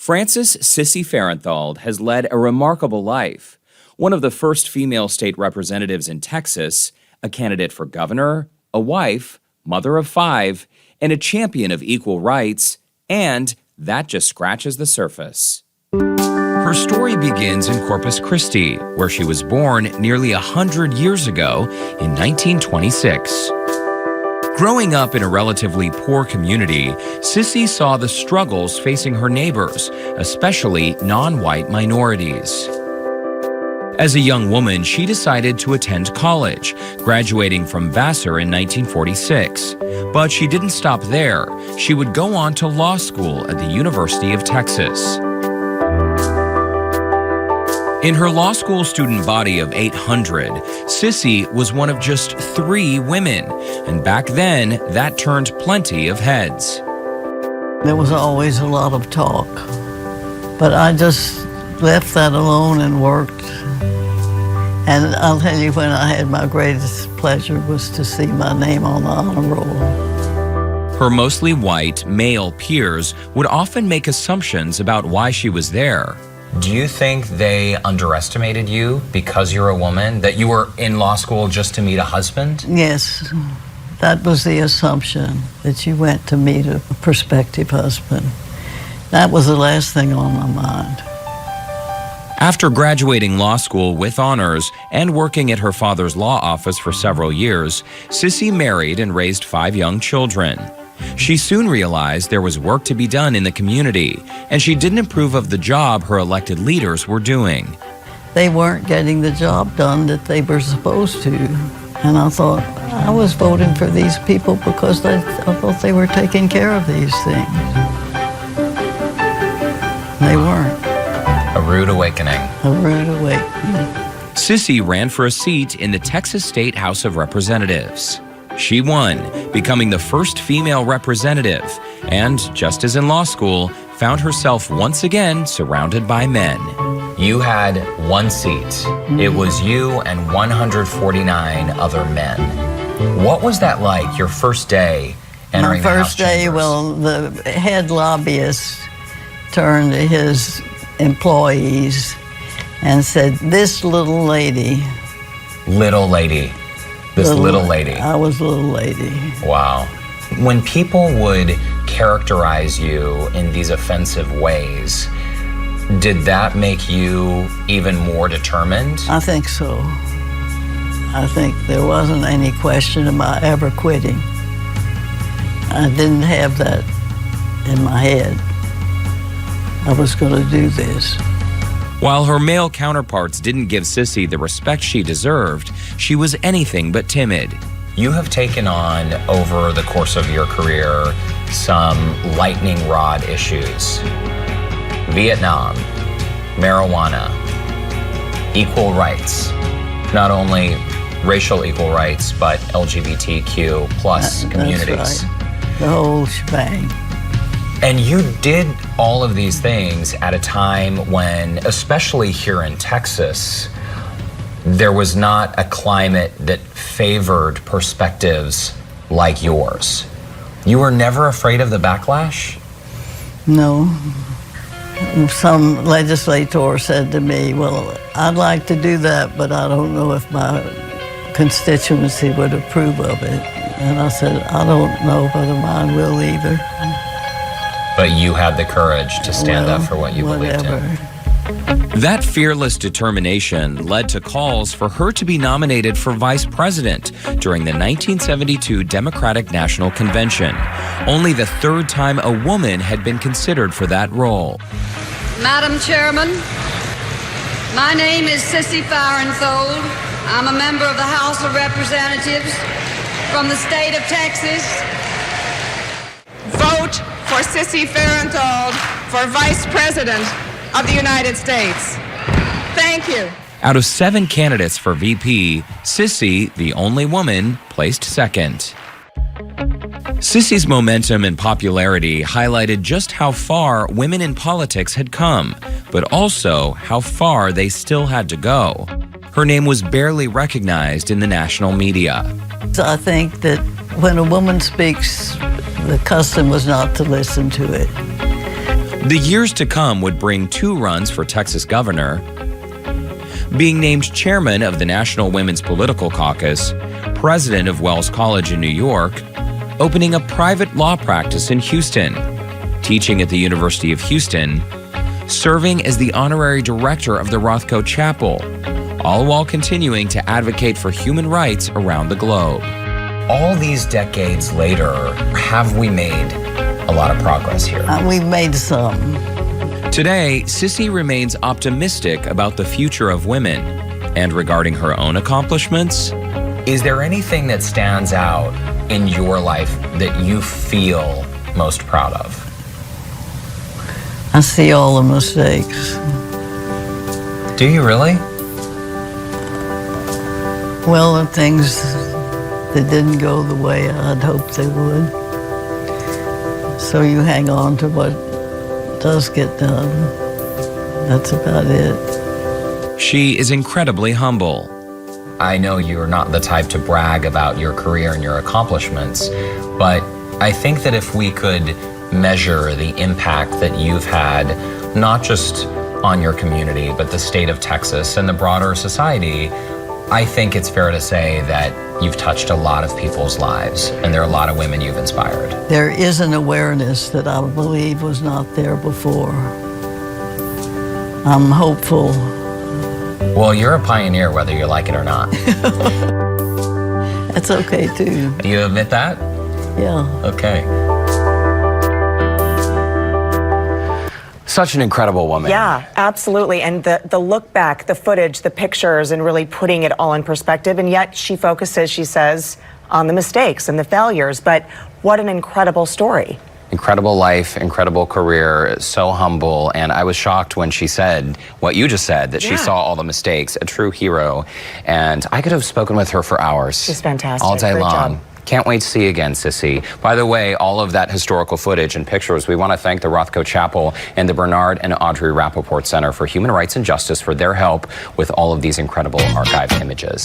Frances Sissy Farenthold has led a remarkable life. One of the first female state representatives in Texas, a candidate for governor, a wife, mother of 5, and a champion of equal rights, and that just scratches the surface. Her story begins in Corpus Christi, where she was born nearly 100 years ago in 1926. Growing up in a relatively poor community, Sissy saw the struggles facing her neighbors, especially non-white minorities. As a young woman, she decided to attend college, graduating from Vassar in 1946. But she didn't stop there. She would go on to law school at the University of Texas. In her law school student body of 800, Sissy was one of just 3 women, and back then, that turned plenty of heads. There was always a lot of talk, but I just left that alone and worked. And I'll tell you, when I had my greatest pleasure was to see my name on the honor roll. Her mostly white, male peers would often make assumptions about why she was there. Do you think they underestimated you because you're a woman, that you were in law school just to meet a husband? Yes, that was the assumption, that you went to meet a prospective husband. That was the last thing on my mind. After graduating law school with honors and working at her father's law office for several years, Sissy married and raised 5 young children. She soon realized there was work to be done in the community, and she didn't approve of the job her elected leaders were doing. They weren't getting the job done that they were supposed to. And I thought, I was voting for these people because I thought they were taking care of these things. They weren't. A rude awakening. A rude awakening. Sissy ran for a seat in the Texas State House of Representatives. She won, becoming the first female representative, and, just as in law school, found herself once again surrounded by men. You had 1 seat. It was you and 149 other men. What was that like, your first day entering the House My first day, chambers? well, the head lobbyist turned to his employees and said, "This little lady." Little lady. This little lady. I was a little lady. Wow. When people would characterize you in these offensive ways, did that make you even more determined? I think so. I think there wasn't any question about ever quitting. I didn't have that in my head. I was going to do this. While her male counterparts didn't give Sissy the respect she deserved, she was anything but timid. You have taken on, over the course of your career, some lightning rod issues. Vietnam, marijuana, equal rights. Not only racial equal rights, but LGBTQ plus communities. That's right. The whole shebang. And you did all of these things at a time when, especially here in Texas, there was not a climate that favored perspectives like yours. You were never afraid of the backlash? No. Some legislator said to me, "Well, I'd like to do that, but I don't know if my constituency would approve of it." And I said, "I don't know whether mine will either." But you had the courage to stand up for what you believed in. That fearless determination led to calls for her to be nominated for vice president during the 1972 Democratic National Convention, only the 3rd time a woman had been considered for that role. Madam Chairman, my name is Sissy Farenthold. I'm a member of the House of Representatives from the state of Texas. Vote for Sissy Farenthold for Vice President of the United States. Thank you. Out of 7 candidates for VP, Sissy, the only woman, placed second. Sissy's momentum and popularity highlighted just how far women in politics had come, but also how far they still had to go. Her name was barely recognized in the national media. So I think that when a woman speaks, the custom was not to listen to it. The years to come would bring 2 runs for Texas governor, being named chairman of the National Women's Political Caucus, president of Wells College in New York, opening a private law practice in Houston, teaching at the University of Houston, serving as the honorary director of the Rothko Chapel, all while continuing to advocate for human rights around the globe. All these decades later, have we made a lot of progress here? We've made some. Today, Sissy remains optimistic about the future of women. And regarding her own accomplishments, Is there anything that stands out in your life that you feel most proud of? I see all the mistakes. Do you really? Well, the things that didn't go the way I'd hoped they would. So you hang on to what does get done. That's about it. she is incredibly humble. I know you're not the type to brag about your career and your accomplishments, but I think that if we could measure the impact that you've had, not just on your community, but the state of Texas and the broader society, I think it's fair to say that you've touched a lot of people's lives, and there are a lot of women you've inspired. There is an awareness that I believe was not there before. I'm hopeful. Well, you're a pioneer, whether you like it or not. That's okay, too. Do you admit that? Yeah. Okay. Such an incredible woman. Yeah, absolutely. And the look back, the footage, the pictures, and really putting it all in perspective. And yet she focuses, she says, on the mistakes and the failures. But what an incredible story. Incredible life, incredible career, so humble. And I was shocked when she said what you just said, that she Yeah. saw all the mistakes, a true hero. And I could have spoken with her for hours. She's fantastic. All day Great long. job. Can't wait to see you again, Sissy. By the way, all of that historical footage and pictures, we want to thank the Rothko Chapel and the Bernard and Audrey Rappaport Center for Human Rights and Justice for their help with all of these incredible archived images.